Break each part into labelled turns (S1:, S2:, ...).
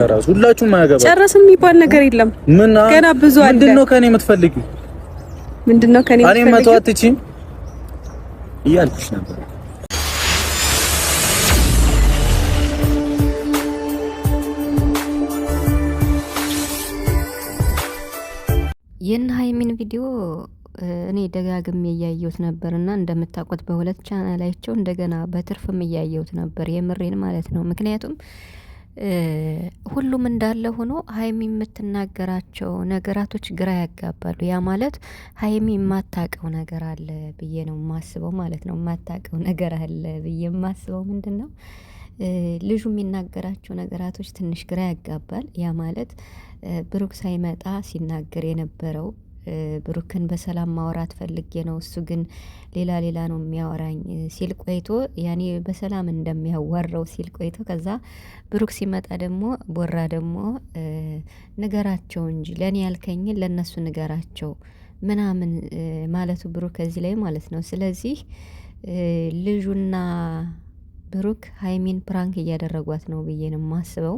S1: ራሱ ሁላችሁም አያገባም።
S2: ጨረስን የሚባል ነገር የለም። ገና ብዙ አለ።
S1: ምንድነው ከኔ የምትፈልጊው?
S2: ምንድነው ከኔ የምትፈልጊው?
S1: እኔ መተው አትችይም እያልኩሽ ነበር።
S3: የነ ሀይሚን ቪዲዮ እኔ ደጋግሜ እያየሁት ነበርና እንደምታውቁት በሁለት ቻናላቸው እንደገና በትርፍም እያየሁት ነበር። የምሬን ማለት ነው። ምክንያቱም ሁሉም እንዳለ ሆኖ ሀይሚ የምትናገራቸው ነገራቶች ግራ ያጋባሉ። ያ ማለት ሀይሚ የማታውቀው ነገር አለ ብዬ ነው የማስበው ማለት ነው። የማታውቀው ነገር አለ ብዬ የማስበው ምንድን ነው ልጁ የሚናገራቸው ነገራቶች ትንሽ ግራ ያጋባል። ያ ማለት ብሩክ ሳይመጣ ሲናገር የነበረው ብሩክን በሰላም ማውራት ፈልጌ ነው፣ እሱ ግን ሌላ ነው የሚያወራኝ ሲል ቆይቶ ያኔ በሰላም እንደሚያወራው ሲል ቆይቶ ከዛ ብሩክ ሲመጣ ደግሞ ቦራ ደግሞ ንገራቸው እንጂ ለኔ ያልከኝን ለነሱ ንገራቸው ምናምን ማለቱ ብሩክ ከዚህ ላይ ማለት ነው። ስለዚህ ልጁና ብሩክ ሀይሚን ፕራንክ እያደረጓት ነው ብዬ ነው የማስበው።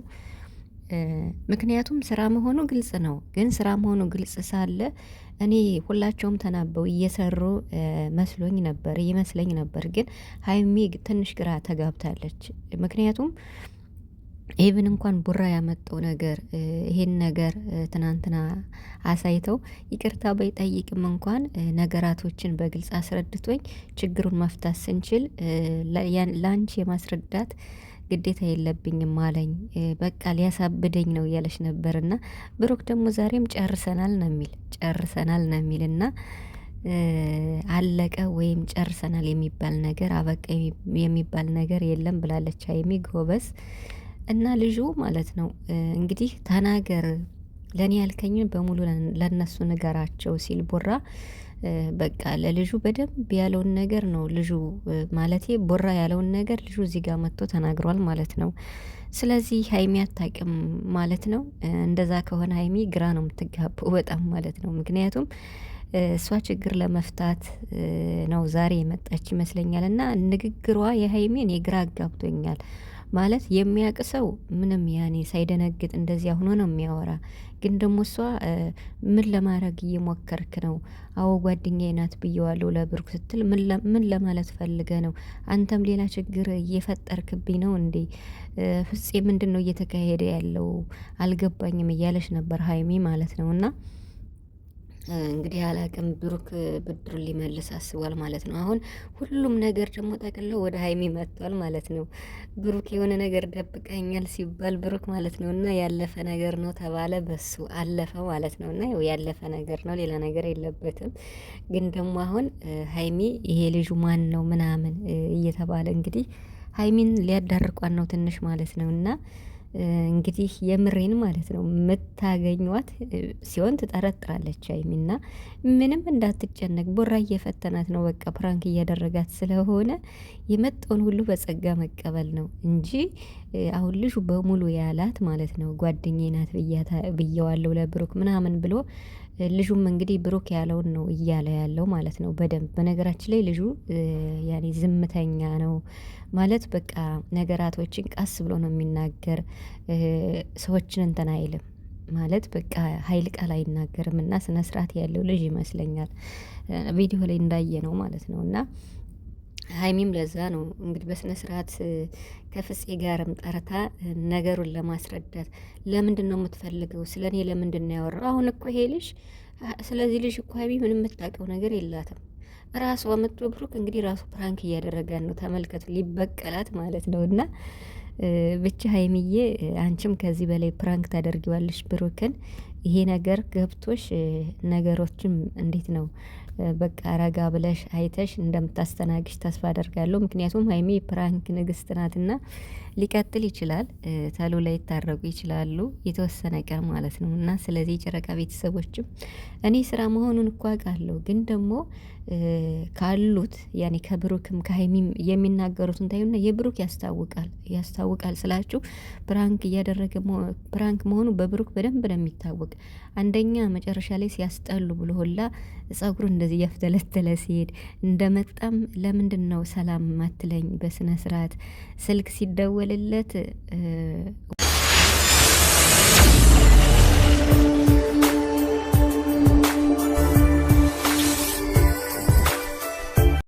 S3: ምክንያቱም ስራ መሆኑ ግልጽ ነው። ግን ስራ መሆኑ ግልጽ ሳለ እኔ ሁላቸውም ተናበው እየሰሩ ይመስለኝ ነበር። ግን ሀይሚ ትንሽ ግራ ተጋብታለች። ምክንያቱም ኢቭን እንኳን ቡራ ያመጣው ነገር ይሄን ነገር ትናንትና አሳይተው ይቅርታ በይጠይቅም እንኳን ነገራቶችን በግልጽ አስረድቶኝ ችግሩን መፍታት ስንችል ላንቺ የማስረዳት ግዴታ የለብኝም አለኝ። በቃ ሊያሳብደኝ ነው እያለች ነበርና ብሩክ ደግሞ ዛሬም ጨርሰናል ነው የሚልና አለቀ ወይም ጨርሰናል የሚባል ነገር አበቃ የሚባል ነገር የለም ብላለች ሀይሚ ጎበዝ። እና ልጁ ማለት ነው እንግዲህ ተናገር ለኔ ያልከኝን በሙሉ ለነሱ ንገራቸው ሲል ቦራ በቃ ለልጁ በደንብ ያለውን ነገር ነው ልጁ ማለቴ ቦራ ያለውን ነገር ልጁ እዚህ ጋር መጥቶ ተናግሯል ማለት ነው። ስለዚህ ሀይሚ አታውቅም ማለት ነው። እንደዛ ከሆነ ሀይሚ ግራ ነው የምትጋባው በጣም ማለት ነው። ምክንያቱም እሷ ችግር ለመፍታት ነው ዛሬ የመጣች ይመስለኛል። እና ንግግሯ የሀይሚ እኔ ግራ አጋብቶኛል ማለት የሚያውቅ ሰው ምንም ያኔ ሳይደነግጥ እንደዚያ ሆኖ ነው የሚያወራ። ግን ደግሞ እሷ ምን ለማድረግ እየሞከርክ ነው? አዎ ጓደኛዬ ናት ብየዋለሁ ለብሩክ ስትል ምን ለማለት ፈልገ ነው? አንተም ሌላ ችግር እየፈጠርክብኝ ነው እንዴ? ፍፄ ምንድን ነው እየተካሄደ ያለው አልገባኝም እያለች ነበር ሀይሚ ማለት ነው። እና እንግዲህ አላቅም ብሩክ ብድር ሊመልስ አስቧል ማለት ነው። አሁን ሁሉም ነገር ደግሞ ጠቅልለው ወደ ሀይሚ መጥቷል ማለት ነው። ብሩክ የሆነ ነገር ደብቀኛል ሲባል ብሩክ ማለት ነው እና ያለፈ ነገር ነው ተባለ፣ በሱ አለፈ ማለት ነው። እና ያለፈ ነገር ነው ሌላ ነገር የለበትም። ግን ደግሞ አሁን ሀይሚ ይሄ ልጁ ማን ነው ምናምን እየተባለ እንግዲህ ሀይሚን ሊያዳርቋን ነው ትንሽ ማለት ነው። እና እንግዲህ የምሬን ማለት ነው የምታገኟት ሲሆን ትጠረጥራለች ሀይሚና ምንም እንዳትጨነቅ ቦራ እየፈተናት ነው። በቃ ፕራንክ እያደረጋት ስለሆነ የመጣውን ሁሉ በጸጋ መቀበል ነው እንጂ አሁን ልጁ በሙሉ ያላት ማለት ነው ጓደኛዬ ናት ብየዋለሁ ለብሩክ ምናምን ብሎ ልጁም እንግዲህ ብሩክ ያለውን ነው እያለ ያለው ማለት ነው። በደንብ በነገራችን ላይ ልጁ ያኔ ዝምተኛ ነው ማለት በቃ ነገራቶችን ቀስ ብሎ ነው የሚናገር። ሰዎችን እንትን አይልም ማለት በቃ ኃይል ቃል አይናገርም እና ስነ ስርዓት ያለው ልጅ ይመስለኛል ቪዲዮ ላይ እንዳየ ነው ማለት ነው። እና ሀይሚም ለዛ ነው እንግዲህ በስነ ስርዓት ከፍፄ ጋርም ጠርታ ነገሩን ለማስረዳት ለምንድን ነው የምትፈልገው? ስለኔ ለምንድን ነው ያወራው? አሁን እኮ ይሄ ልጅ ስለዚህ ልጅ እኮ ሀይሚ ምንም የምታውቀው ነገር የላትም። ራሱ መጥቶ ብሩክ እንግዲህ ራሱ ፕራንክ እያደረጋን ነው ተመልከቱ፣ ሊበቀላት ማለት ነው። እና ብቻ ሀይሚዬ አንቺም ከዚህ በላይ ፕራንክ ታደርጊዋለሽ ብሩክን። ይሄ ነገር ገብቶሽ ነገሮችም እንዴት ነው በቃ ረጋ ብለሽ አይተሽ እንደምታስተናግሽ ተስፋ አደርጋለሁ። ምክንያቱም ሀይሚ ፕራንክ ንግስት ናትና ሊቀጥል ይችላል፣ ተሎ ላይ ይታረቁ ይችላሉ የተወሰነ ቀን ማለት ነው። እና ስለዚህ ጨረቃ ቤተሰቦችም እኔ ስራ መሆኑን እኮ አውቃለሁ፣ ግን ደግሞ ካሉት ያኔ ከብሩክም ከሀይሚም የሚናገሩትን ታዩና የብሩክ ያስታውቃል ስላችሁ ፕራንክ እያደረገ ፕራንክ መሆኑ በብሩክ በደንብ ነው የሚታወቅ። አንደኛ መጨረሻ ላይ ሲያስጠሉ ብሎ ሁላ ጸጉሩ እንደዚህ እያፍተለተለ ሲሄድ እንደመጣም ለምንድን ነው ሰላም ማትለኝ በስነ ስርዓት ስልክ ሲደወልለት